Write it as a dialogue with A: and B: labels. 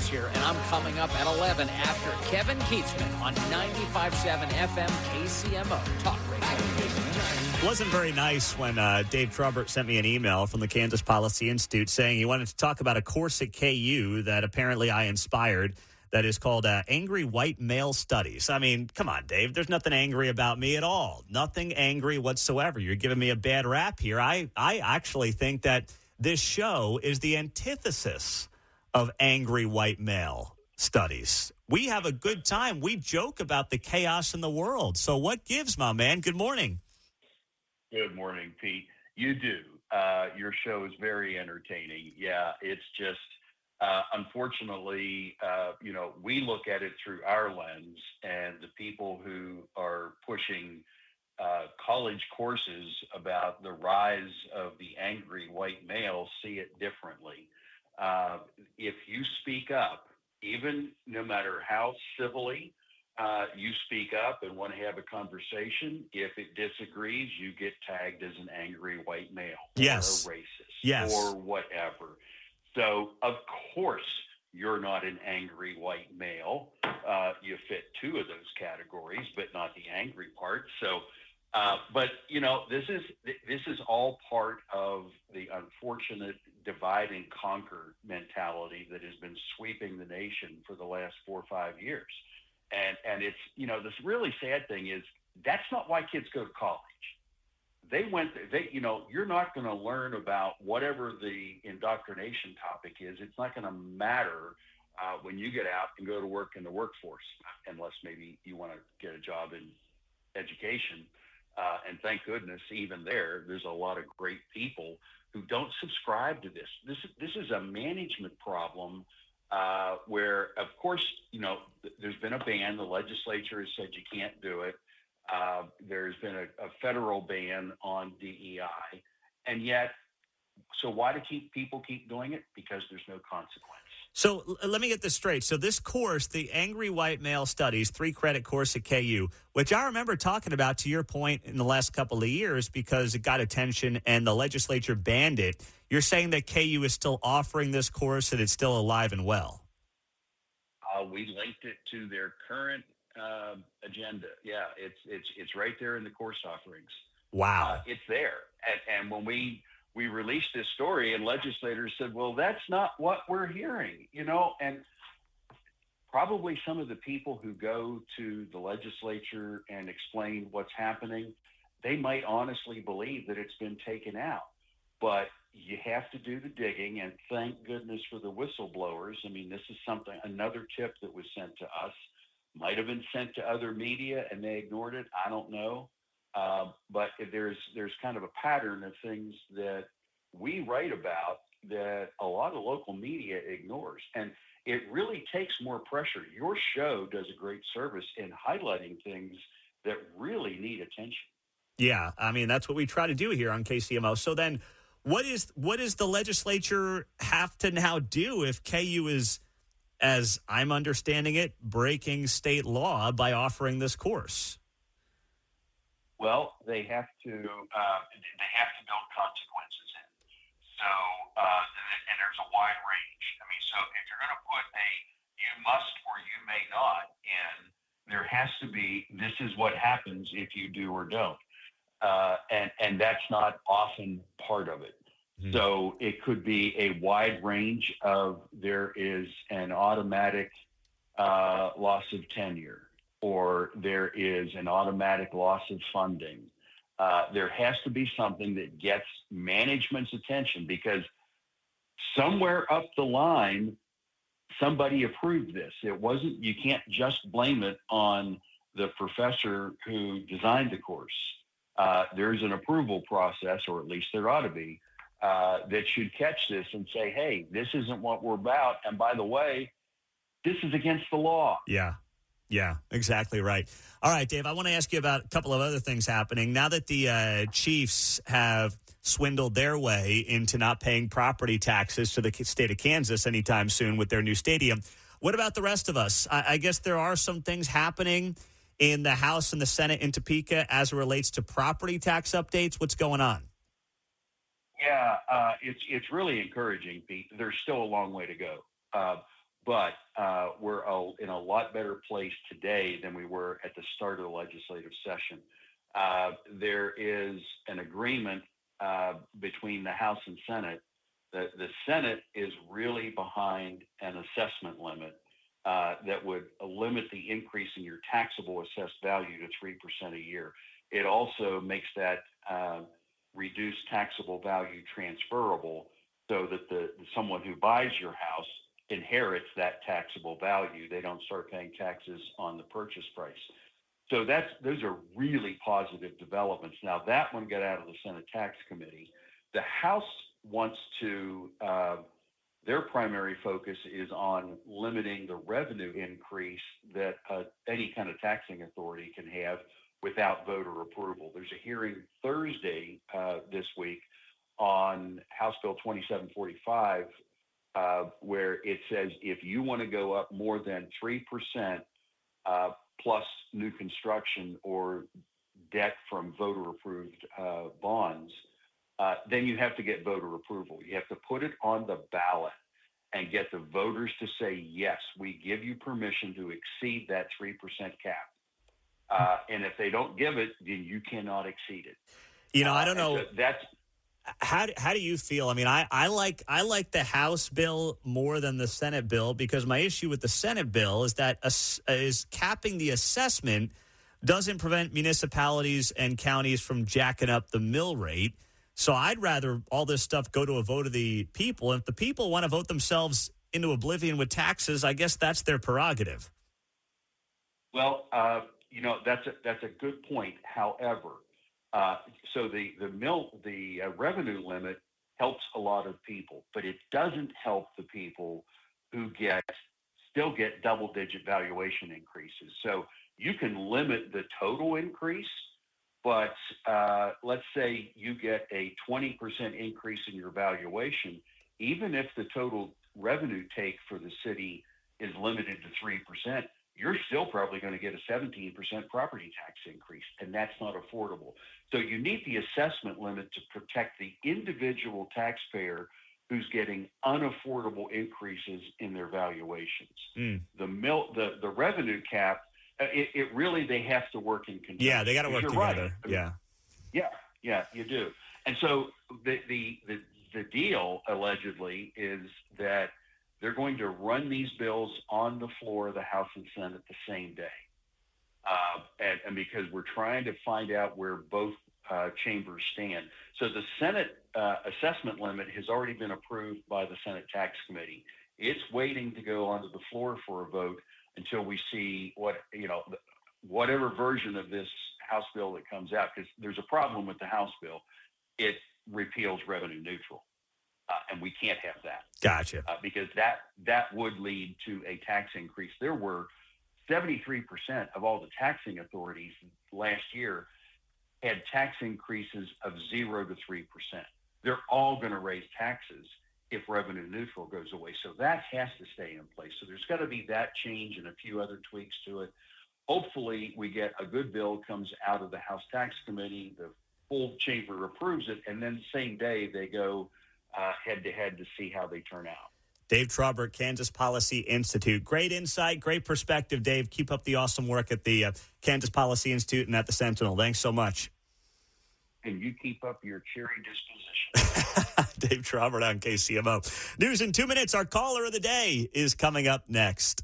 A: Complexities here, and I'm coming up at 11 after Kevin Keatsman on 95.7 FM KCMO. Talk Radio.
B: It wasn't very nice when Dave Trabert sent me an email from the Kansas Policy Institute saying he wanted to talk about a course at KU that apparently I inspired that is called Angry White Male Studies. I mean, come on, Dave. There's nothing angry about me at all. Nothing angry whatsoever. You're giving me a bad rap here. I actually think that this show is the antithesis of angry white male studies. We have a good time. We joke about the chaos in the world. So what gives, my man? Good morning.
C: Good morning, Pete. You do. Your show is very entertaining. Yeah, it's just, unfortunately, we look at it through our lens, and the people who are pushing college courses about the rise of the angry white male see it differently. If you speak up, even no matter how civilly you speak up and want to have a conversation, if it disagrees, you get tagged as an angry white male
B: yes.
C: or a racist
B: yes.
C: or whatever. So, of course, you're not an angry white male. You fit two of those categories, but not the angry part. So, this is all part of the unfortunate divide and conquer mentality that has been sweeping the nation for the last 4 or 5 years. And it's, this really sad thing is that's not why kids go to college. You're not going to learn about whatever the indoctrination topic is. It's not going to matter when you get out and go to work in the workforce, unless maybe you want to get a job in education. And thank goodness, even there's a lot of great people who don't subscribe to this. This is a management problem where, of course, there's been a ban. The legislature has said you can't do it. There's been a federal ban on DEI. And yet, so why do people keep doing it? Because there's no consequence.
B: So let me get this straight. So this course, the Angry White Male Studies 3-credit course at KU, which I remember talking about, to your point, in the last couple of years because it got attention and the legislature banned it. You're saying that KU is still offering this course and it's still alive and well?
C: We linked it to their current agenda. Yeah, it's right there in the course offerings.
B: Wow.
C: It's there. And when we released this story and legislators said, well, that's not what we're hearing, and probably some of the people who go to the legislature and explain what's happening, they might honestly believe that it's been taken out. But you have to do the digging, and thank goodness for the whistleblowers. I mean, this is another tip that was sent to us, might have been sent to other media and they ignored it. I don't know. But there's kind of a pattern of things that we write about that a lot of local media ignores. And it really takes more pressure. Your show does a great service in highlighting things that really need attention.
B: Yeah, I mean, that's what we try to do here on KCMO. So then what does the legislature have to now do if KU is, as I'm understanding it, breaking state law by offering this course?
C: Well, they have to build consequences in. So, and there's a wide range. I mean, so if you're going to put a you must or you may not in, there has to be, this is what happens if you do or don't. And that's not often part of it. Mm-hmm. So it could be a wide range of, there is an automatic loss of tenure, or there is an automatic loss of funding. There has to be something that gets management's attention, because somewhere up the line, somebody approved this. It wasn't, you can't just blame it on the professor who designed the course. There's an approval process, or at least there ought to be, that should catch this and say, hey, this isn't what we're about. And by the way, this is against the law.
B: Yeah, exactly right. All right, Dave, I want to ask you about a couple of other things happening. Now that the Chiefs have swindled their way into not paying property taxes to the state of Kansas anytime soon with their new stadium, what about the rest of us? I guess there are some things happening in the House and the Senate in Topeka as it relates to property tax updates. What's going on?
C: Yeah, it's really encouraging, Pete. There's still a long way to go. but we're in a lot better place today than we were at the start of the legislative session. There is an agreement between the House and Senate. The Senate is really behind an assessment limit that would limit the increase in your taxable assessed value to 3% a year. It also makes that reduced taxable value transferable so that someone who buys your house inherits that taxable value. They don't start paying taxes on the purchase price. So those are really positive developments. Now, that one got out of the Senate Tax Committee. The House wants to, their primary focus is on limiting the revenue increase that any kind of taxing authority can have without voter approval. There's a hearing Thursday this week on House Bill 2745, where it says if you want to go up more than 3% plus new construction or debt from voter-approved bonds, then you have to get voter approval. You have to put it on the ballot and get the voters to say, yes, we give you permission to exceed that 3% cap. And if they don't give it, then you cannot exceed it.
B: You know, I don't know.
C: So that's
B: how do you feel? I mean, I like the House bill more than the Senate bill, because my issue with the Senate bill is that is capping the assessment doesn't prevent municipalities and counties from jacking up the mill rate. So I'd rather all this stuff go to a vote of the people. If the people want to vote themselves into oblivion with taxes, I guess that's their prerogative.
C: Well, you know, that's a good point. However, so the revenue limit helps a lot of people, but it doesn't help the people who still get double-digit valuation increases. So you can limit the total increase, but let's say you get a 20% increase in your valuation, even if the total revenue take for the city is limited to 3%, you're still probably going to get a 17% property tax increase, and that's not affordable. So you need the assessment limit to protect the individual taxpayer who's getting unaffordable increases in their valuations. The revenue cap, it really, they have to work in conjunction.
B: Yeah, they got to work together.
C: Right. Yeah, you do. And so the deal allegedly is that they're going to run these bills on the floor of the House and Senate the same day. And because we're trying to find out where both chambers stand. So the Senate assessment limit has already been approved by the Senate Tax Committee. It's waiting to go onto the floor for a vote until we see whatever version of this House bill that comes out, because there's a problem with the House bill. It repeals revenue neutral. And we can't have that.
B: Gotcha.
C: Because that would lead to a tax increase. There were 73% of all the taxing authorities last year had tax increases of 0 to 3%. They're all going to raise taxes if revenue neutral goes away. So that has to stay in place. So there's got to be that change and a few other tweaks to it. Hopefully we get a good bill comes out of the House Tax Committee, the full chamber approves it, and then same day they go head-to-head to see how they turn out.
B: Dave Trabert, Kansas Policy Institute. Great insight, great perspective, Dave. Keep up the awesome work at the Kansas Policy Institute and at the Sentinel. Thanks so much.
C: And you keep up your cheery disposition.
B: Dave Trabert on KCMO. News in 2 minutes. Our caller of the day is coming up next.